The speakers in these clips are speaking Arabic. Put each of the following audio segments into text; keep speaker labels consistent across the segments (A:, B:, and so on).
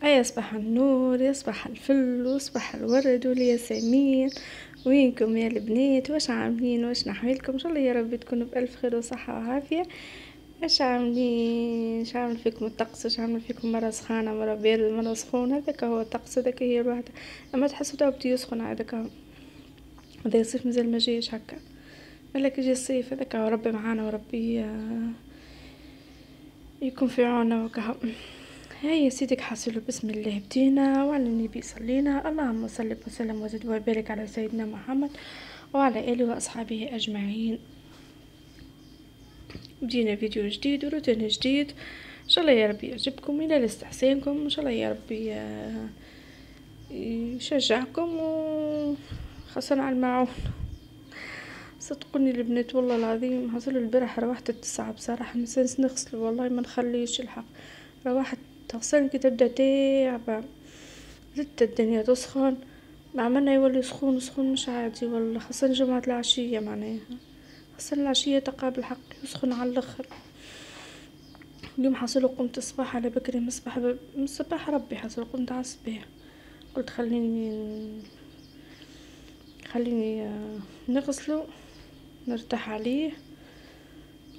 A: يصبح النور، يصبح الفل، ويصبح الورد والياسمين. وينكم يا البنات؟ واش عاملين؟ واش نحوالكم؟ ان شاء الله يا رب تكونوا بألف خير وصحة وعافية. اش عاملين؟ اش عامل فيكم الطقس؟ اش عامل فيكم؟ مرة سخانة مرة بارد مرة سخون، هذاك هو الطقس، هذاك هي الوحدة. اما تحسوا تو بدي يسخن هذاك هذا الصيف مازال ما جايش هكا، مالك يجي الصيف هذاك ربي معانا وربي يكون في عوننا وكهو. هيا سيدك حصلوا بسم الله بدينا وعلى النبي صلينا، اللهم صل وسلم وزد وبارك على سيدنا محمد وعلى آله وأصحابه أجمعين. بدينا فيديو جديد وروتين جديد، إن شاء الله يا ربي يعجبكم إلى الاستحسانكم، إن شاء الله يا ربي يشجعكم وخاصة على المعون. صدقوني البنات والله العظيم حصل البارح روحت 9 بصراحة نسيت نغسل، والله ما نخليش الحق. روحت تغسل كي تبدا تعبة، زدت الدنيا تسخن، مع منا يولي سخون سخون مش عادي والله، خاصة جمعة العشية معناها، خاصة العشية تقابل حق يسخن على الاخر. اليوم حصل قمت الصباح على بكري من الصباح ربي حصل قمت على الصباح، قلت خليني نغسله نرتاح عليه.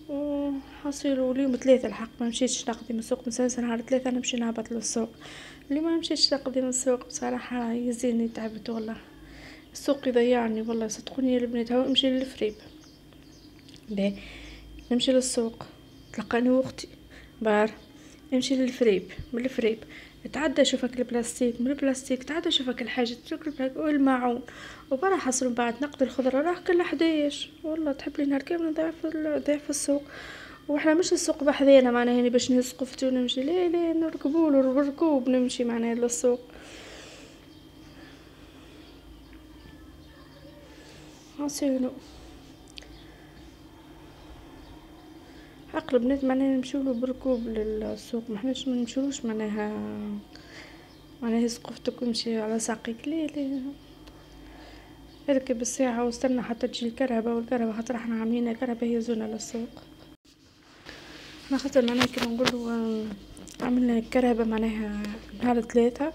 A: وحصلوا اليوم 3 الحق ما مشيتش نقضي من السوق، مسلسل نهار 3 نمشي نهبط للسوق، اللي ما مشيتش نقضي من السوق بصراحة يزيني تعبت والله، السوق يضيعني والله. صدقوني يا البنات هو امشي للفريب باهي، نمشي للسوق تلقاني واختي بار، نمشي للفريب من الفريب تعدى شوفك البلاستيك، من البلاستيك تعدى شوفك الحاجة تترك والماعون، وبرا حصل بعد نقد الخضرة راه كل 11 والله. تحب لي نهار كامل ضيع في السوق، واحنا مش السوق بحذينا معناها يعني باش نسقف ونمشي، لا نركبوا بالركوب نمشي معناها للسوق. حاسينو حق البنات معناها نمشيولو بركوب للسوق، ما احناش ما نمشيولوش معناها سقفتك ومشي على ساقيك، لا اركب الساعة واستنى حتى تجي الكرهبة، والكرهبة خاطر احنا عاملين كرهبة يهزونا للسوق. احنا خاطر معناها كي نقولوا عملنا كرهبة معناها نهار 3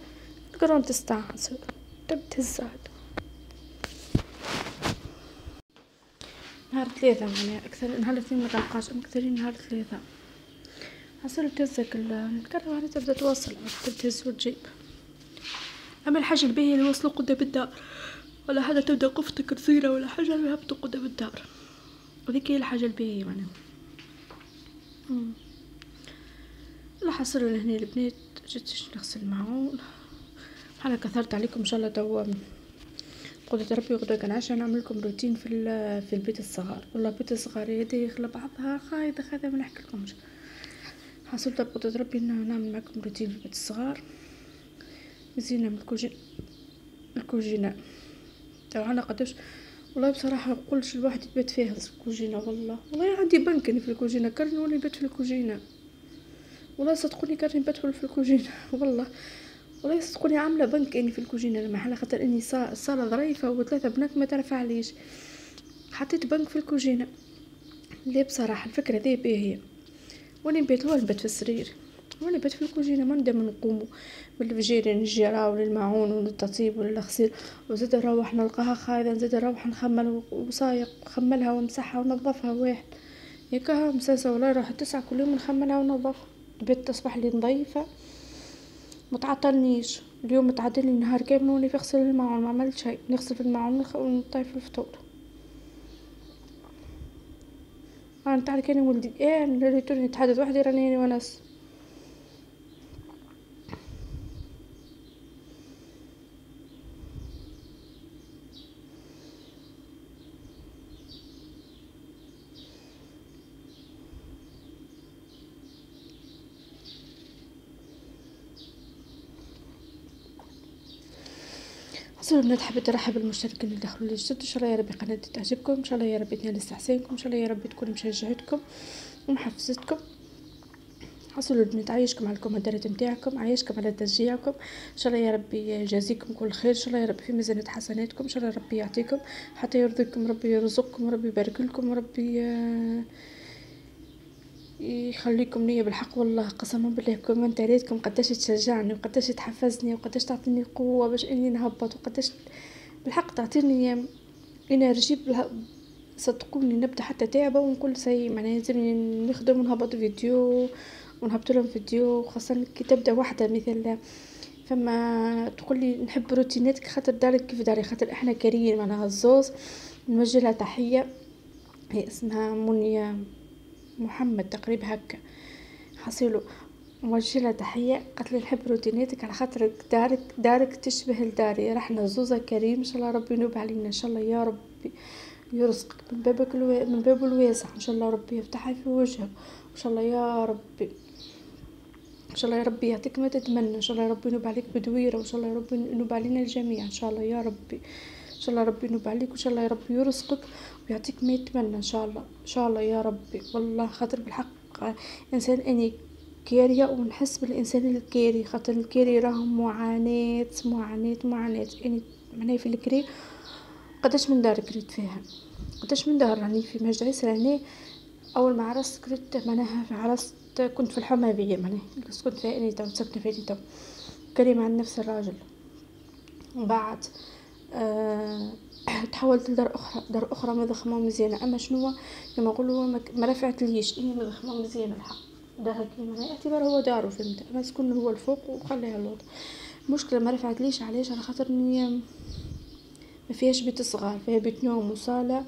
A: القرون تستعصر تهز نهار 3 معناها أكثر، نهار 2 ما تلقاش أكثرين نهار 3 حصل تهزك الكرهبة يعني تبدا توصل تهز وتجيب. أما الحاجة الباهية اللي وصلوا قدام الدار ولا حاجة تبدا قفتك تصيرة ولا حاجة يهبطوا قدام الدار، وذيك هي الحاجة الباهية معناها. لا حصلوا لهنا البنات جيت نغسل الماعون، انا كثرت عليكم ان شاء الله. تو قلت ربي غدا كنعشى نعمل لكم روتين في البيت الصغار، والله بيت الصغار يدي يخلى بعضها خايده ما نحكي لكمش. حصلت قلت ربي نعمل معكم روتين في البيت الصغار، زينه من الكوجينه تاعنا قداش والله بصراحه نقولش الواحد يبات فيها الكوجينه، والله عندي بنكني في الكوجينه كان نولي نبات في الكوجينه، والله صدقوني كان نبات في الكوجينه والله صدقوني عامله بنك اني في الكوجينه المحل، خاطر اني الصاله ظريفه و3 بنات ما تنفعليش، حطيت بنك في الكوجينه. ليه بصراحه الفكره ذي باهيه، وانا نبات في السرير، وانا نبات في الكوجينه ما ندم نقوموا بالفجير نجيراو للماعون وللتطيب وللغسيل، وزيد نروح نلقاها خايده، نزيد نروح نخمل وصايق خملها ومسحها ونظفها واحد ياكها مساسه، والله راح 9 كل يوم نخملها ونظفها، البيت تصبح لي نظيفه متعطلنيش. اليوم تعدلني نهار كامل واني نغسل الماعون، ما عملت شيء، نغسل في الماعون ونطيب الفطور. انا تعرف كاني ولدي اللي توني نتحدث وحدي راني ونس. حسنا البنات حبيت نرحب بالمشتركين اللي دخلوا لي جدد، ان شاء الله يا ربي قناتي تعجبكم، ان شاء الله يا ربي تنال استحسانكم، ان شاء الله يا ربي تكون مشجعتكم ومحفزتكم. حصلوا البنات عايشكم على الكومنتات نتاعكم، عايشكم على تشجيعكم، ان شاء الله يا ربي يجازيكم كل خير، ان شاء الله يا ربي في ميزانية حسناتكم، ان شاء الله ربي يعطيكم حتى يرضيكم، ربي يرزقكم وربي يبارك لكم وربي يخليكم ليا بالحق. والله قسما بالله كومنتاريتكم قداش تشجعني وقداش تحفزني وقداش تعطيني قوه باش اني نهبط، وقداش بالحق تعطيني انرجي. صدقوني نبدا حتى تعبه ونقول سي معناها لازمني نخدم ونهبط فيديو ونهبط لهم فيديو، خاصه كي تبدا واحده مثل فما تقولي نحب روتيناتك خاطر دارك كيف داري، خاطر احنا كاريين معناها الزوز. نوجه لها تحيه، هي اسمها منيا محمد تقريبا هكا حصيلو، موجه لها تحيه. قالت لي نحب روتيناتك على خاطر دارك تشبه لداري، رحنا زوزة كريم ان شاء الله ربي ينوب علينا ان شاء الله يا ربي، يرزقك من بابك من باب الواسع ان شاء الله ربي يفتحها في وجهك ان شاء الله يا ربي، ان شاء الله يا ربي يعطيك ما تتمنى، ان شاء الله يا ربي ينوب عليك بدويره، وان شاء الله يا ربي ينوب علينا الجميع ان شاء الله يا ربي، ان شاء الله ربي ينوب عليك، وان شاء الله يا ربي يرزقك ويعطيك ما يتمنى ان شاء الله ان شاء الله يا ربي. والله خاطر بالحق انسان اني كارية ونحس بالانسان الكاري، خاطر الكاري راهم معاناة يعني معناها في الكري قداش من دار كريت فيها، قداش من دار راني في مجلس راني اول ما عرست كريت معناها عرست كنت في الحمامية معناها كنت فيها اني تو ساكنة فيني تو كريم عن نفس الراجل، وبعد تحولت لدار اخرى، دار اخرى مضخمه مزيانه، اما شنو كما نقولوا ما رفعت ليش اني مضخمه مزيانه الحق دارها كيما اعتبر هو دارو فهمت، انا سكن هو الفوق وخليها اللوط. مشكله ما رفعت ليش علاش على خاطر اني ما فيهاش بيت صغار، فيها بيت نوم وصاله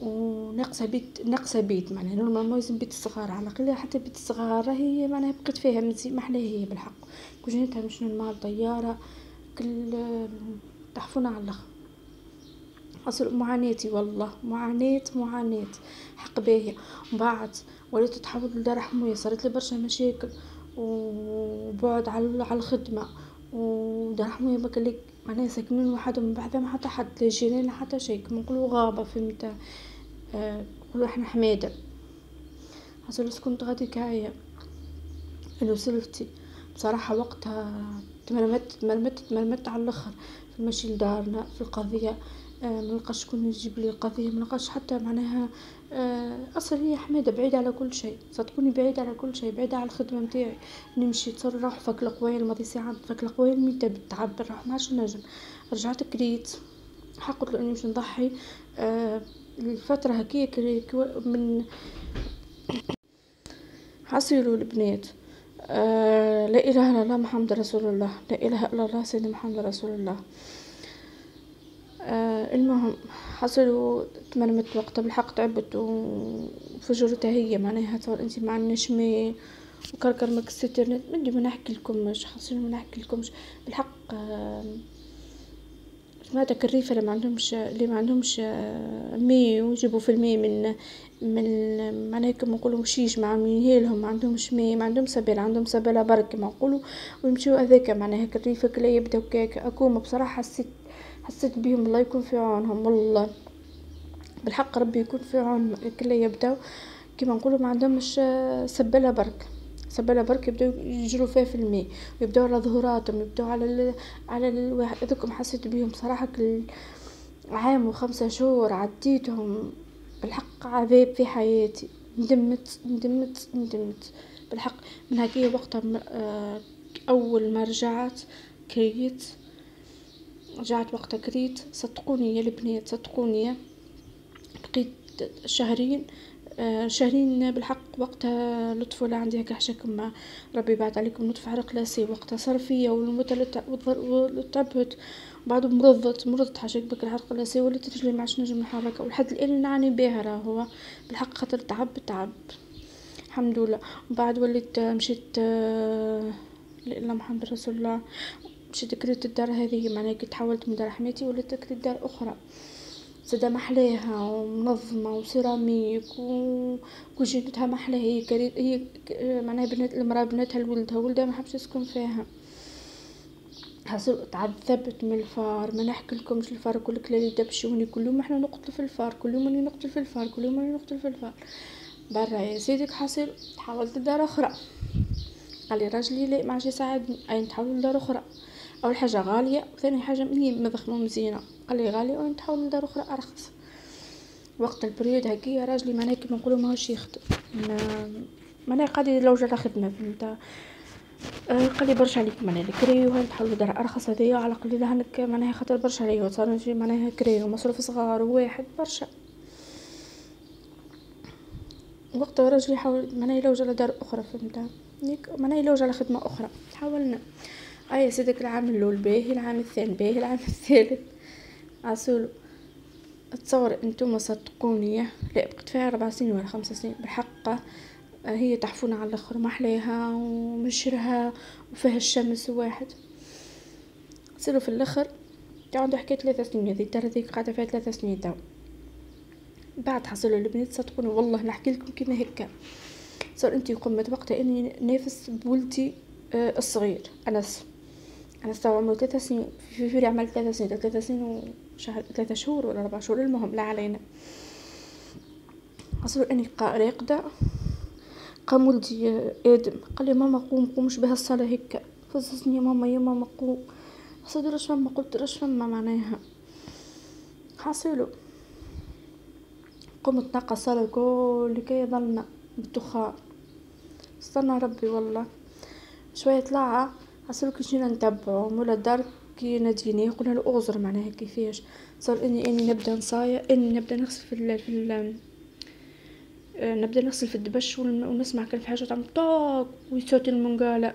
A: وناقصه بيت معناها نورمالمون لازم بيت صغار على الاقل، حتى بيت صغار راهي معناها بقيت فيها مزيان محلاها هي بالحق، كوجينتها مش نورمال طياره كل تحفونا على الاخر. حصل معاناتي والله معاناة حق باهية. وبعد وليت تحول لدار حموية، صارت لي برشا مشاكل وبعد على الخدمة، ودار حموية بكليك معناها ساكنين وحدهم من بعد ما حتى حد لا جيران حتى شيء كما نقولوا غابة فهمت، نقولوا احنا حمادة. حصل كنت غادي كاية انو سلفتي بصراحة وقتها تمرمت على الاخر في المشي لدارنا في القضية، منلقاش شكون يجيب لي القضيه، منلقاش حتى معناها اصلا هي حماده بعيده على كل شيء، صدقوني بعيده على كل شيء، بعيده على الخدمه نتاعي، نمشي تصرح فك القويل ماضي ساعه فك القويل ميته بالتعب نروح ما عادش نجم، رجعت كريت حقت له اني مش نضحي الفتره هكيك من حصلوا البنات لا اله الا الله محمد رسول الله، لا اله الا الله سيدنا محمد رسول الله. المهم حصلوا تمرمت وقتها بالحق تعبت وفجرتها هي معناها صار انتي مع النشمة وكركر مكس الانترنت بدي ما نحكي لكمش، حصل ما نحكي لكمش بالحق. سمعت الريفة اللي ما عندهمش مي ويجيبوا في المي من معناها كما نقولوا مشيش مع ميهيلهم ما عندهمش مي، ما عندهم سبيل، عندهم سبيلة برك كما نقولوا ويمشيو هذاك معناها الريفة كلا يبداو كيك اكوما بصراحة حسيت بيهم الله يكون في عونهم، والله بالحق ربي يكون في عون كلا يبداو كما نقولوا ما عندهمش سبلة برك يبداو يجروا فيها في الماء ويبداو على ظهوراتهم يبداو على الواحد هذوكم حسيت بيهم بصراحة كل عام و5 شهور عديتهم بالحق عذاب في حياتي، ندمت بالحق من هكيه وقتها. اول ما رجعت وقتها كريت صدقوني يا البنات صدقوني بقيت شهرين بالحق وقتها الطفولة عندي هكا حشاكم ربي بعد عليكم نطفى عرق لاسي وقتها صار فيا وتعبت بعد مرضت حشاك بك العرق لاسي وليت رجلي ما عادش نجم نحركها ولحد الان نعاني بها راهو بالحق خاطر تعب الحمد لله. وبعد وليت مشيت لا محمد رسول الله مشيت كريت الدار هذه معناها كي تحولت من دار حماتي وليت كريت دار اخرى زاده محلاها ومنظمه وسيراميك وكوجينتها محلاها هي معناها بنات المراه بناتها ولدها ما حبش يسكن فيها. تعذبت من الفار ما نحكي لكمش، الفار كلك اللي دبشوني كل يوم احنا نقتل في الفار كل يوم نقتل في الفار برا يا سيدك. حاصل تحولت لدار اخرى قال لي راجلي لا ما عادش يساعدني اي نتحول لدار اخرى، اول حاجه غاليه وثاني حاجه مني مضخمه مزيانه قال لي غاليه ونتحول لدار اخرى ارخص. وقت البريود هكيا راجلي معناها كيما نقولوا ماهوش يخدم، معناها قاعد يلوج على خدمه فهمت. قال لي برشا عليك معناها الكري وهي نحاولوا دار ارخص هذيا على قليل لهنك معناها خاطر برشا عليا صار شي معناها كري ومصروف صغار وواحد برشا. وقتها راجلي حاول معناها يلوج على دار اخرى فهمت، معناها يلوج على خدمه اخرى. حاولنا يا سيدك العام الاول باهي، العام الثاني باهي، العام الثالث عسولو. تصور انتم صدقوني لا بقيت فيها 4 سنين ولا 5 سنين بالحق. هي تحفونا على الاخر محليها ومشرها وفيها الشمس واحد. صيروا في الاخر عنده حكايه 3 سنين هذيك ترى هذيك قاعده فيها 3 سنين تو. بعد حصلوا البنات صدقوني والله نحكي لكم كيما هكا. صار انتي قمت وقتها اني نافس بولتي الصغير انس تو عمره 3 سنين في فيفري عمل 3 سنين وشهر 3 شهور ولا 4 شهور المهم لا علينا. حصلوا اني راقده قام ولدي ادم قال لي ماما قومش بها الصلاه هكا فززني يا ماما قوم. حسيت رش فما قلت رش فما معناها حاصلوا قمت ناقص الصلاه الكل كي ظلنا بالدخان. استنى ربي والله شويه طلع حصلوا كي جينا نتبعوا مولا الدار كي ناديني قلنا له اغزر معناها كيفاش. صار اني نبدا نصايا اني نبدا نغسل نبدا نغسل في الدبش ونسمع كان في حاجه تعمل طاق ويصوت المنقاله.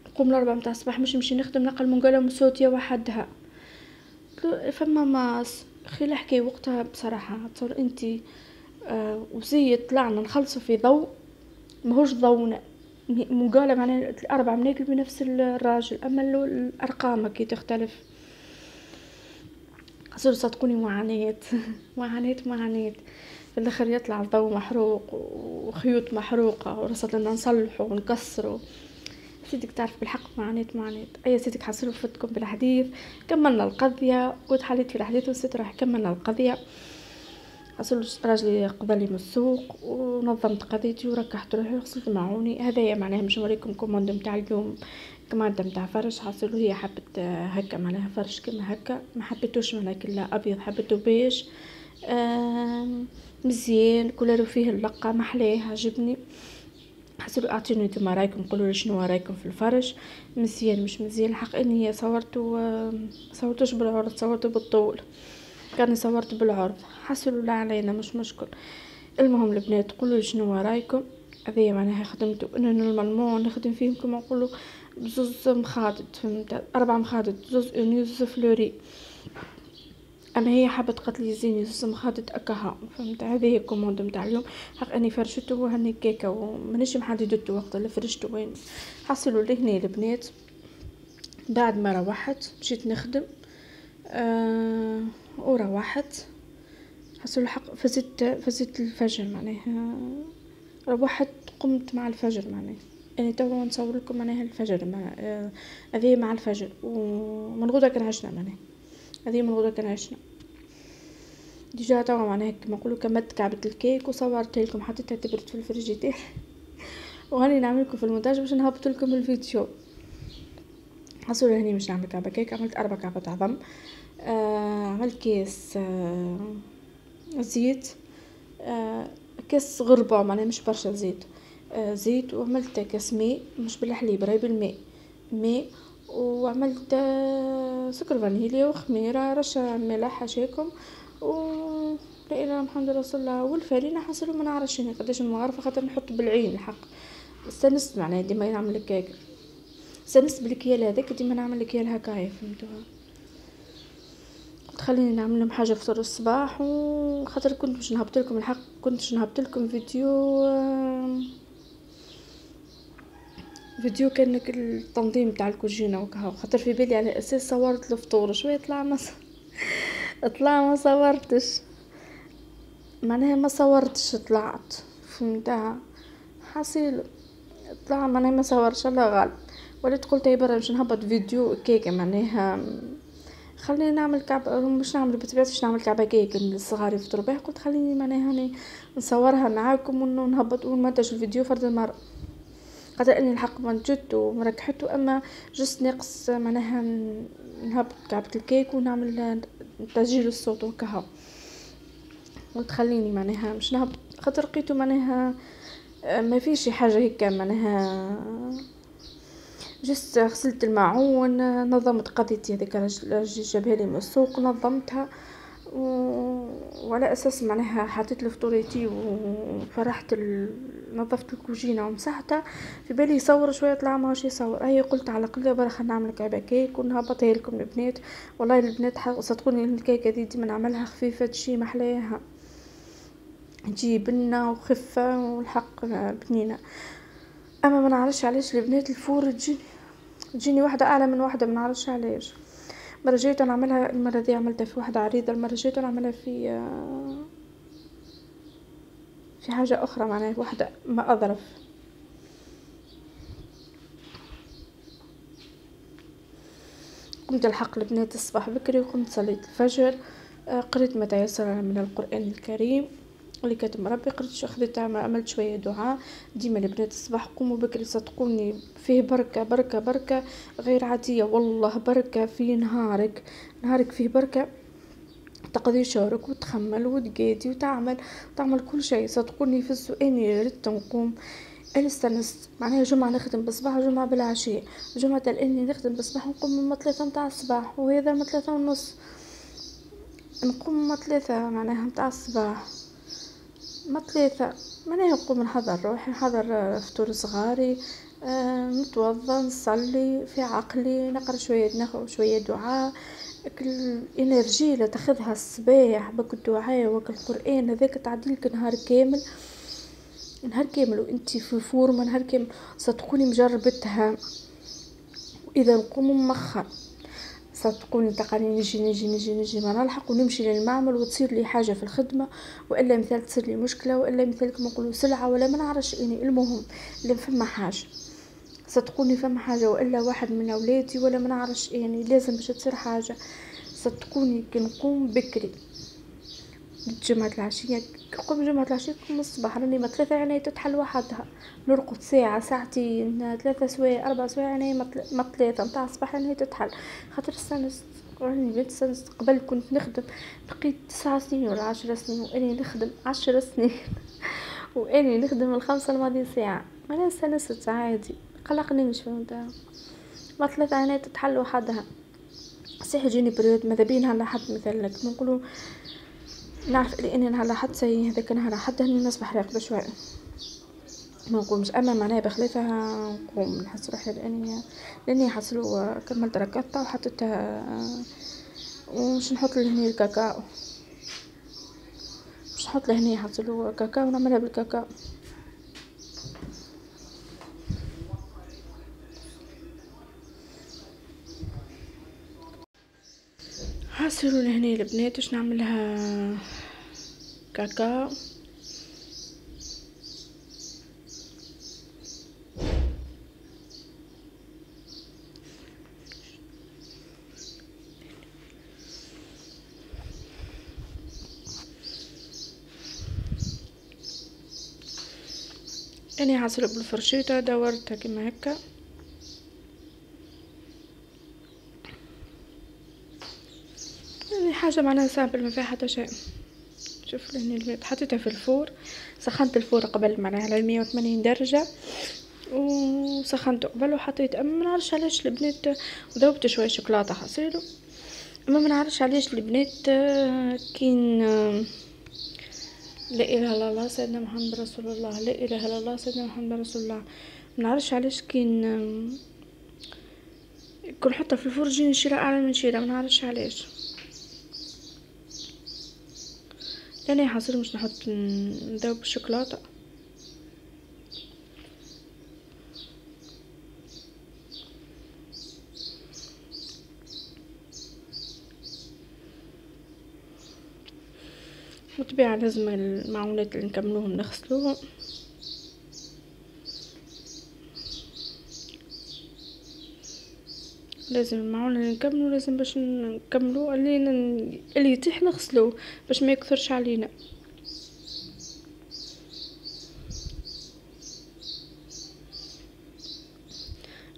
A: نقوم الأربعة متاع الصباح مش نمشي نخدم نلقى المنقاله مصوتيه وحدها. فما ماس خي الحكايه وقتها بصراحه تصور انتي وزيد طلعنا نخلصوا في ضوء ماهوش ضونا منقاله معناها الأربعة بناكل بنفس الراجل اما الارقام كي تختلف. صدقوني معاناة في الاخر يطلع الضوء محروق وخيوط محروقه ورصت لنا نصلحه ونكسره. سيدك تعرف بالحق معاناة اي سيدك حصلوا فتكم بالحديث كملنا القضيه وتحليت في الحديث وست راح كملنا القضيه. حصل راجلي قضى لي من السوق ونظمت قضيتي وركحت روحي وغسلت معوني. هذايا معناها مش نوريكم كوموند نتاع اليوم كمادة نتاع فرش. حصل هي حبت هكا معناها فرش كما هكا ما حبيتوش معناها كلا ابيض حبيته بيج مزيان كلارو فيه اللقه محلاه عجبني. حسوا اعطيني نتوما رايكم قولوا لي شنو رايكم في الفرش مزيان مش مزيان. الحق اني صورتوش بالعرض صورته بالطول كان صورت بالعرض حسوا لا علينا مش مشكل. المهم البنات قولوا لي شنو رايكم. هذه معناها خدمته انه نورمالمون نخدم فيهم كما نقولوا بزوز مخادد فهمت 4 مخادد زوز اوني زوز فلوري. اما هي حابه قتلي زيني زوز مخادد اكاها فهمت. هذه هي الكوموند نتاع اليوم حق اني فرشته وهني كيكه ومانيش محددته وقت اللي فرشته وين. حصلوا لهنا البنات بعد ما روحت مشيت نخدم وروحت حصل الحق فزت الفجر معناها روحت قمت مع الفجر معناها يعني تو نصور لكم معناها الفجر هذه مع الفجر ومن غدا كان عشنا معناها هذه من غدا كان عشنا ديجا تو معناها كما نقولوا كملت كعبة الكيك وصورت لكم حطيتها تبرد في الفريجيدير وهاني نعمل لكم في المونتاج باش نهبط لكم الفيديو. حصل هني مش نعمل كعبة كيك عملت 4 كعبات عظم. عملت كيس زيت كيس غربة معناها مش برشا زيت وعملت كاس ماء مش بالحليب راهي بالماء ماء وعملت سكر فانيليا وخميرة رشة ملح حشاكم لا اله محمد رسول الله. والفرينة حصلوا ما نعرفش يعني قداش المعرفة خاطر نحط بالعين الحق استنست معناها ديما نعمل الكيك استنست بالكيال هذاك ديما نعمل الكيال هكايا فهمتوها. قلت خليني نعمل لهم حاجه في الصباح وخاطر كنت باش نهبط لكم الحق كنت نهبط لكم فيديو كان التنظيم تاع الكوجينه وكها خاطر في بالي على اساس صورت الفطور شويه طلع ما صورتش معناها ما صورتش طلعت فهمتها حصيل طلع معناها ما صورش الله غالب. وليت قلت هي برا باش نهبط فيديو كيكه معناها خليني نعمل كعبه مش نعمل بطبيعتي نعمل كعبه كيك الصغار يفطروا بها. قلت خليني معناها هاني نصورها معاكم ونهبط ونمنتج الفيديو فرد المره خاطر اني الحق منجدت ومركحته اما جست ناقص معناها نهبط كعبه الكيك ونعمل تسجيل الصوت وكها. وتخليني معناها مش نهبط، خاطر لقيتو معناها ما فيش حاجه هيك معناها. جست غسلت الماعون، نظمت قضيتي هذيك راجل جابها لي من السوق، نظمتها وعلى اساس معناها حطيت الفطوريتي وفرحت نظفت الكوجينه ومسحتها. في بالي يصور شويه، طلع ماهوش يصور. هي قلت على الاقل برا خلينا نعمل كعبه كيك ونهبطها لكم البنات. والله البنات صدقوني الكيكه ديما نعملها خفيفه تجي محلاها، تجي بنه وخفه والحق بنينه. اما ما نعرفش علاش البنات الفور تجيني واحده اعلى من واحده، ما نعرفش علاش. المره جيت نعملها، المره دي عملتها في واحده عريضه، المره جيت نعملها في حاجه اخرى معناها واحده ما اظرف. قمت الحق البنات الصباح بكري وقمت صليت الفجر، قريت ما تيسر من القرآن الكريم اللي كاتب ربي، قريت خذيت عملت شويه دعاء. ديما البنات الصباح قوموا بكري صدقوني فيه بركه بركه بركه غير عاديه، والله بركه في نهارك فيه بركه. تقضي شهرك وتخمل وتقادي وتعمل كل شيء. صدقوني في السؤال ردت نقوم، انا استنست معناها جمعة نخدم بالصباح وجمعة بالعشية. جمعة الاني نخدم بالصباح نقوم من 3 متاع الصباح، وهذا من 3:30 نقوم من 3 معناها متاع الصباح، ما 3 معناها نقوم نحضر روحي، نحضر فطور صغاري، نتوضا نصلي في عقلي، نقرا شويه، ناخذ شويه دعاء. الانرجي اللي تاخذها الصباح بك الدعاء وك القران هذاك تعديلك نهار كامل، نهار كامل وانتي في فورمه نهار كامل. صدقوني مجربتها، واذا نقوم مخر صدقوني تقاني نجي ما نلحق ونمشي للمعمل وتصير لي حاجه في الخدمه، والا مثال تصير لي مشكله، والا مثال كما نقولوا سلعه، ولا ما نعرفش اني المهم اللي فما حاجه. صدقوني فما حاجه، والا واحد من اولادي ولا ما نعرفش يعني لازم باش تصير حاجه. صدقوني كي نقوم بكري جمعة العشية، قوم جمعة العشية قوم الصباح راني ما 3 عيني تتحل وحدها، نرقد ساعة ساعتين 3 سوايع 4 سوايع عيني ما 3 متاع الصباح عيني تتحل. خاطر استانست راني بنت استانست. قبل كنت نخدم لقيت 9 سنين ولا 10 سنين واني نخدم 10 سنين واني نخدم الخمسة الماضي ساعة، انا استانست عادي قلقني مش فهمتها. ما 3 عيني تتحل وحدها. صحيح يجيني بريود ماذا بينها لا حد مثلا نقولوا نعرف اني نهار حد سي هذاك نهار حد هني نصبح راقده شويه ما نقومش. اما معناها بخليتها نقوم نحس روحي لاني حصلوا كملت ركضتها وحطيتها وش نحط لهني الكاكاو، مش نحط لهني حصلوا كاكاو ونعملها بالكاكاو. حاصلوا لهني البنات واش نعملها كاكاو. اني حاصله بالفرشيطه دورتها كما هكا، يعني حاجه معناها سامبل ما فيها حتى شيء. شوف لهني البيض حطيتها في الفور، سخنت الفور قبل معناها على 180 درجه وسخنته قبل وحطيت. اما ما نعرفش علاش البنات وذوبت شويه شوكولاته حصيرو. اما ما نعرفش علاش البنات كين لا اله الا الله سيدنا محمد رسول الله، لا اله الا الله سيدنا محمد رسول الله. ما نعرفش علاش كين كل حطها في الفرن تجيني شيره اعلى من شيره، ما نعرفش علاش. لاني حاصل مش نحط نذوب الشوكولاته. بالطبيعه لازم المعونات اللي نكملوهم نغسلوهم، لازم المعون اللي نكملو لازم باش نكملو اللي يطيح نغسلوه باش ما يكثرش علينا.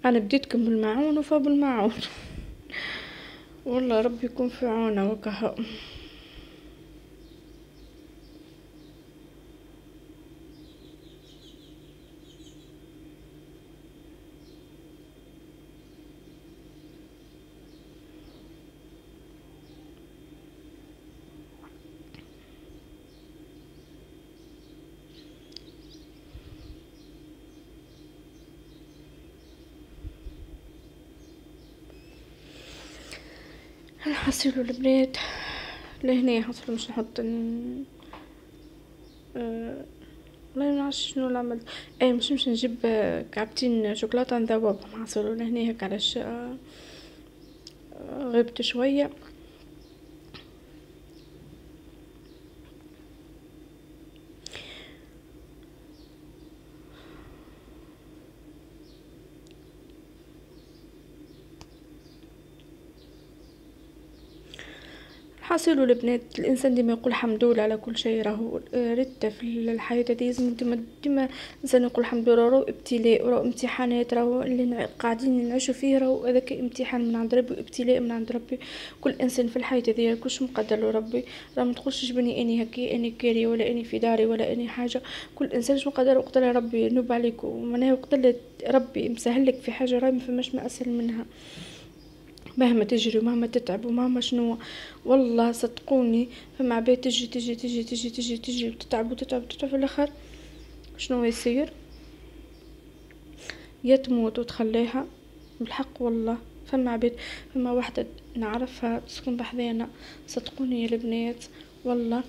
A: انا بديتكم بالمعون وفا بالمعون والله ربي يكون في عونه وكهو. نحصلوا البنات لهنا، حصلوا مش نحط والله ما نعرفش شنو نعمل. اي مش نجيب كعبتين شوكولاته نذوبهم، حصلوا لهنا هيك علاش غبت شويه. حاصلوا البنات، الانسان ديما يقول الحمد لله على كل شيء، راهو ريت في الحياه هذه لازم ديما الانسان يقول الحمد لله، راهو ابتلاء وراهو امتحانات، راهو اللي قاعدين نعيشوا فيه راهو هذاك امتحان من عند ربي وابتلاء من عند ربي. كل انسان في الحياه هذه كلش مقدر له ربي، راه ما تقولش جبني اني هكي اني كاري ولا اني في داري ولا اني حاجه. كل انسان شنو قدر وقدر ربي ينوب عليك، ومعناها وقدر ربي مسهل لك في حاجه راهي ما فماش ما اسهل منها. مهما تجري ومهما تتعب ومهما شنو، والله صدقوني فما عباد تجي تجي تجي تجي تجي تجي وتتعب وتتعب وتتعب في الاخر شنو يصير؟ يا تموت وتخليها بالحق. والله فما عباد، فما واحدة نعرفها تسكن بحذانا، صدقوني يا البنات والله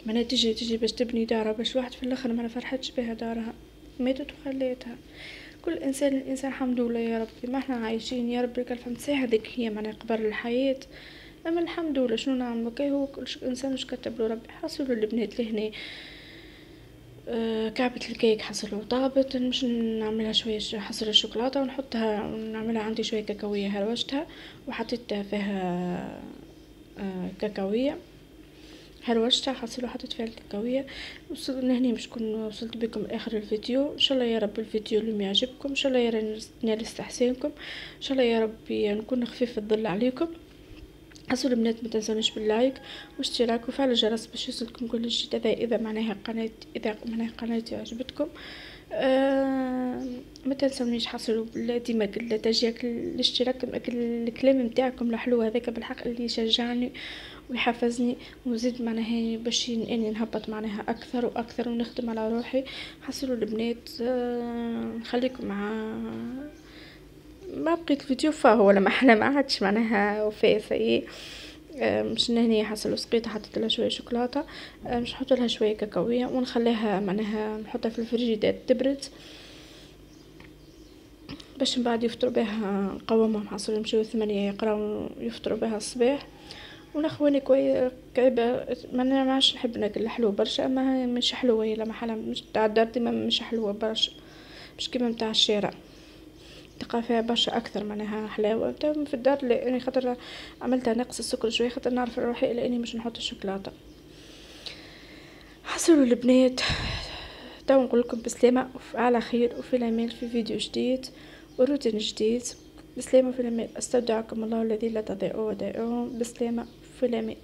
A: معناها تجي تجي باش تبني دارها، باش واحد في الاخر ما فرحتش بها دارها، ماتت وخليتها. كل انسان الانسان الحمد لله يا ربي، ما احنا عايشين يا ربي الف حمد ساعه هذيك هي معناها قبر الحياه. اما الحمد لله شنو نعمل، كي هو كل انسان مش كتب له ربي. حصلوا البنات لهنا كعبة الكيك حصلوا طابت، مش نعملها شوية حصل الشوكولاتة ونحطها ونعملها عندي شوية كاكاوية هروشتها وحطيت فيها كاكاوية هروشتها حصلوا حطيت فيها الكاكاوية. لهني باش نكون وصلت بكم لاخر الفيديو. ان شاء الله يا رب الفيديو اللي يعجبكم، ان شاء الله ينال استحسانكم، ان شاء الله يا ربي نكون خفيف الظل عليكم. حصلوا البنات ما تنسونيش باللايك واشتراك وفعل الجرس باش يوصلكم كل جديد اذا معناها قناتي عجبتكم. ما تنسونيش حصلوا ديما تشجيع الاشتراك، الكلام نتاعكم الحلو هذاك بالحق اللي يشجعني ويحفزني وزيد معناها باش اني نهبط معناها اكثر واكثر ونخدم على روحي. حصلوا البنات نخليكم مع ما بقيت الفيديو فهو ولا ما احنا ما عادش معناها وفاء سيء. مش هنا حصلوا سقيتها حطيت لها شويه شوكولاته، مش نحط لها شويه كاكاويه ونخليها معناها نحطها في الفريجيدات تبرد باش من بعد يفطروا بها نقومهم. حصلوا يمشيو 8 يقراو يفطروا بها الصباح. ونخواني كعبه ما عادش نحب ناكل الحلو برشا، اما مش حلوه هي لما حلا مش تاع الدار ديما مش حلوه برشا، مش كيما نتاع الشارع تلقى فيها برشا اكثر معناها حلاوه. في الدار لاني خاطر عملتها نقص السكر شويه خاطر نعرف روحي لاني مش نحط الشوكولاته. حصلوا البنات تو نقول لكم بسلامه على خير وفي الامان في فيديو جديد وروتين جديد. بسلامه في الامان، استودعكم الله الذي لا تضيع ودائعه. بسلامه في الامان.